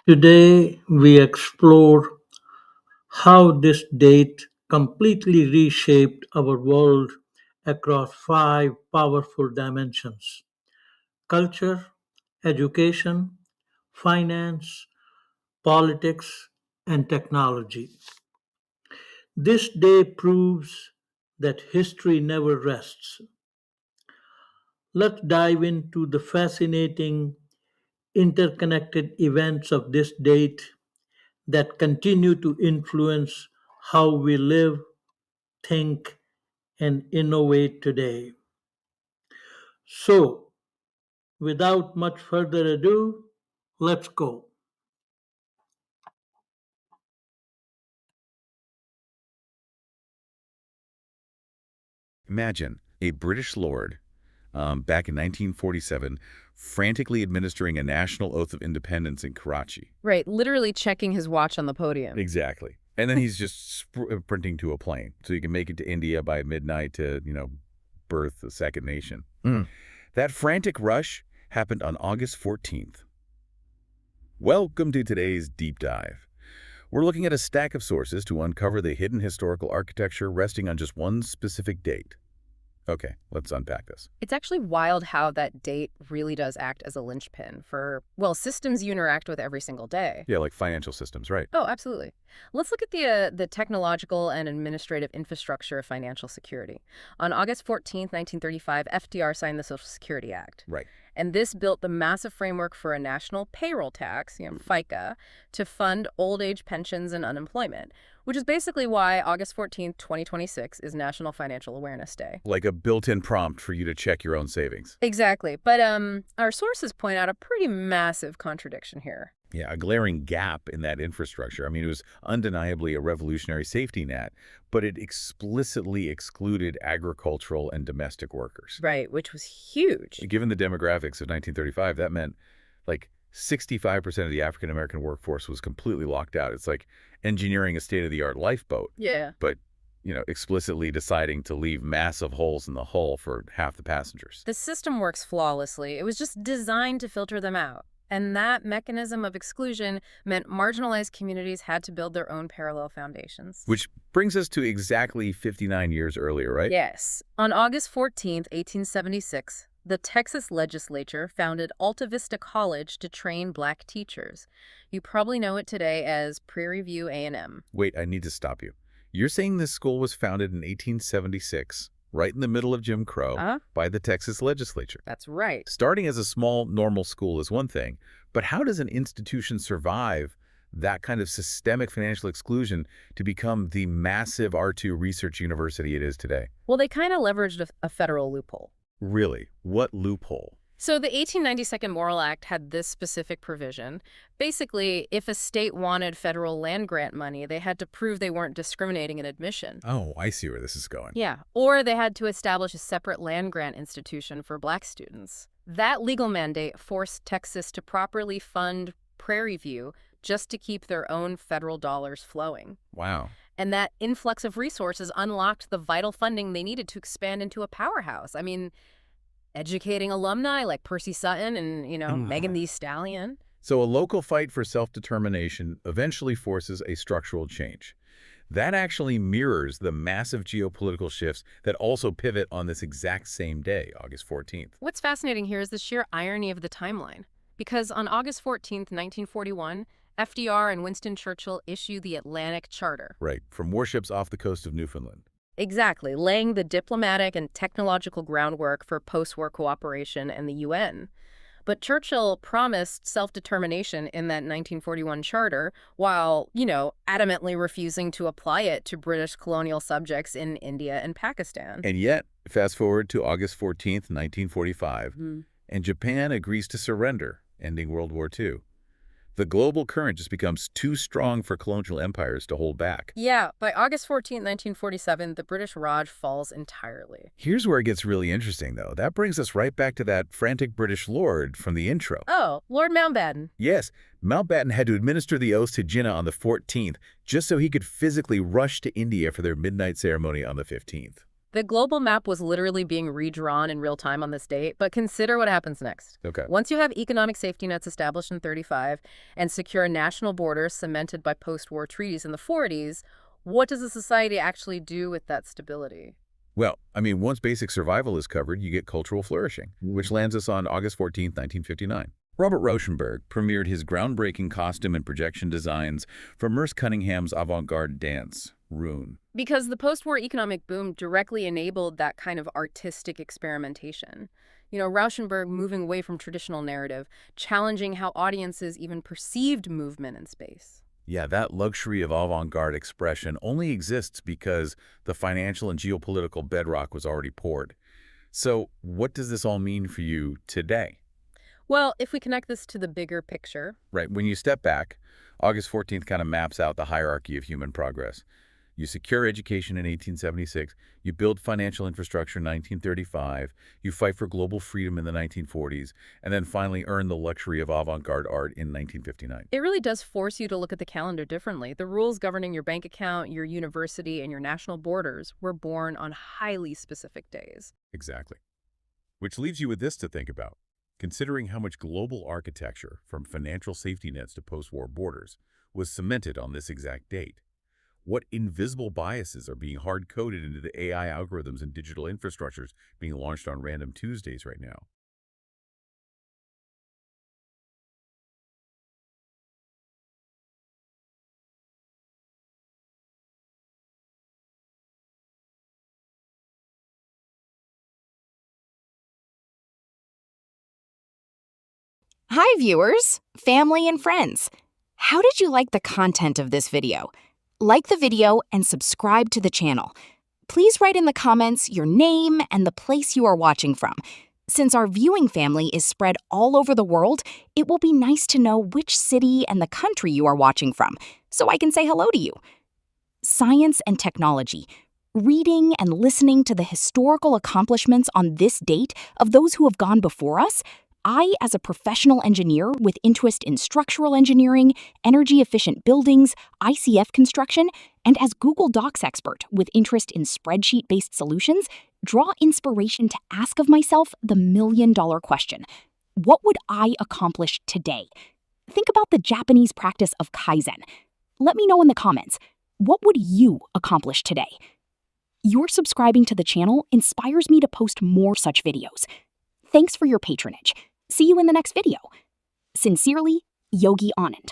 Today, we explore how this date completely reshaped our world across five powerful dimensions: culture, education, finance, politics, and technology. This day proves that history never rests. Let's dive into the fascinating interconnected events of this date that continue to influence how we live, think, and innovate today. So, without much further ado, let's go. Imagine a British lord back in 1947 frantically administering a national oath of independence in Karachi. Right, literally checking his watch on the podium. Exactly. And then he's just sprinting to a plane so he can make it to India by midnight to, birth the second nation. That frantic rush happened on August 14th. Welcome to today's deep dive. We're looking at a stack of sources to uncover the hidden historical architecture resting on just one specific date. Okay, let's unpack this. It's actually wild how that date really does act as a linchpin for, well, systems you interact with every single day. Yeah, like financial systems, right? Oh, absolutely. Let's look at the technological and administrative infrastructure of financial security. On August 14th, 1935, FDR signed the Social Security Act. Right. And this built the massive framework for a national payroll tax, FICA, to fund old age pensions and unemployment, which is basically why August 14th, 2026 is National Financial Awareness Day. Like a built-in prompt for you to check your own savings. Exactly. But our sources point out a pretty massive contradiction here. Yeah, a glaring gap in that infrastructure. I mean, it was undeniably a revolutionary safety net, but it explicitly excluded agricultural and domestic workers. Right, which was huge. Given the demographics of 1935, that meant like 65% of the African-American workforce was completely locked out. It's like engineering a state-of-the-art lifeboat, Yeah. but, explicitly deciding to leave massive holes in the hull for half the passengers. The system works flawlessly. It was just designed to filter them out. And that mechanism of exclusion meant marginalized communities had to build their own parallel foundations. Which brings us to exactly 59 years earlier, right? Yes. On August 14th, 1876, the Texas legislature founded Alta Vista College to train black teachers. You probably know it today as Prairie View A&M. Wait, I need to stop you. You're saying this school was founded in 1876, right in the middle of Jim Crow, by the Texas legislature. That's right. Starting as a small, normal school is one thing, but how does an institution survive that kind of systemic financial exclusion to become the massive R2 research university it is today? Well, they kind of leveraged a federal loophole. Really? What loophole? So the 1892 Morrill Act had this specific provision. Basically, if a state wanted federal land grant money, they had to prove they weren't discriminating in admission. Oh, I see where this is going. Yeah, or they had to establish a separate land grant institution for black students. That legal mandate forced Texas to properly fund Prairie View just to keep their own federal dollars flowing. Wow. And that influx of resources unlocked the vital funding they needed to expand into a powerhouse. I mean, educating alumni like Percy Sutton and, Megan Thee Stallion. So a local fight for self-determination eventually forces a structural change. That actually mirrors the massive geopolitical shifts that also pivot on this exact same day, August 14th. What's fascinating here is the sheer irony of the timeline. Because on August 14th, 1941, FDR and Winston Churchill issue the Atlantic Charter. Right, from warships off the coast of Newfoundland. Exactly, laying the diplomatic and technological groundwork for post-war cooperation and the UN. But Churchill promised self-determination in that 1941 charter while, adamantly refusing to apply it to British colonial subjects in India and Pakistan. And yet, fast forward to August 14th, 1945, and Japan agrees to surrender, ending World War II. The global current just becomes too strong for colonial empires to hold back. Yeah, by August 14th, 1947, the British Raj falls entirely. Here's where it gets really interesting, though. That brings us right back to that frantic British lord from the intro. Oh, Lord Mountbatten. Yes, Mountbatten had to administer the oath to Jinnah on the 14th, just so he could physically rush to India for their midnight ceremony on the 15th. The global map was literally being redrawn in real time on this date, but consider what happens next. Okay. Once you have economic safety nets established in 35 and secure national borders cemented by post-war treaties in the 40s, what does a society actually do with that stability? Well, I mean, once basic survival is covered, you get cultural flourishing, which lands us on August 14th, 1959. Robert Rauschenberg premiered his groundbreaking costume and projection designs for Merce Cunningham's avant-garde dance, Rune. Because the post-war economic boom directly enabled that kind of artistic experimentation. Rauschenberg moving away from traditional narrative, challenging how audiences even perceived movement in space. Yeah, that luxury of avant-garde expression only exists because the financial and geopolitical bedrock was already poured. So what does this all mean for you today? Well, if we connect this to the bigger picture. Right, when you step back, August 14th kind of maps out the hierarchy of human progress. You secure education in 1876, you build financial infrastructure in 1935, you fight for global freedom in the 1940s, and then finally earn the luxury of avant-garde art in 1959. It really does force you to look at the calendar differently. The rules governing your bank account, your university, and your national borders were born on highly specific days. Exactly. Which leaves you with this to think about. Considering how much global architecture, from financial safety nets to post-war borders, was cemented on this exact date, what invisible biases are being hard-coded into the AI algorithms and digital infrastructures being launched on Random Tuesdays right now? Hi viewers, family and friends. How did you like the content of this video? Like the video and subscribe to the channel. Please write in the comments your name and the place you are watching from. Since our viewing family is spread all over the world, it will be nice to know which city and the country you are watching from, so I can say hello to you. Science and technology. Reading and listening to the historical accomplishments on this date of those who have gone before us, I, as a professional engineer with interest in structural engineering, energy-efficient buildings, ICF construction, and as Google Docs expert with interest in spreadsheet-based solutions, draw inspiration to ask of myself the million-dollar question. What would I accomplish today? Think about the Japanese practice of Kaizen. Let me know in the comments, what would you accomplish today? Your subscribing to the channel inspires me to post more such videos. Thanks for your patronage. See you in the next video. Sincerely, Yogi Anand.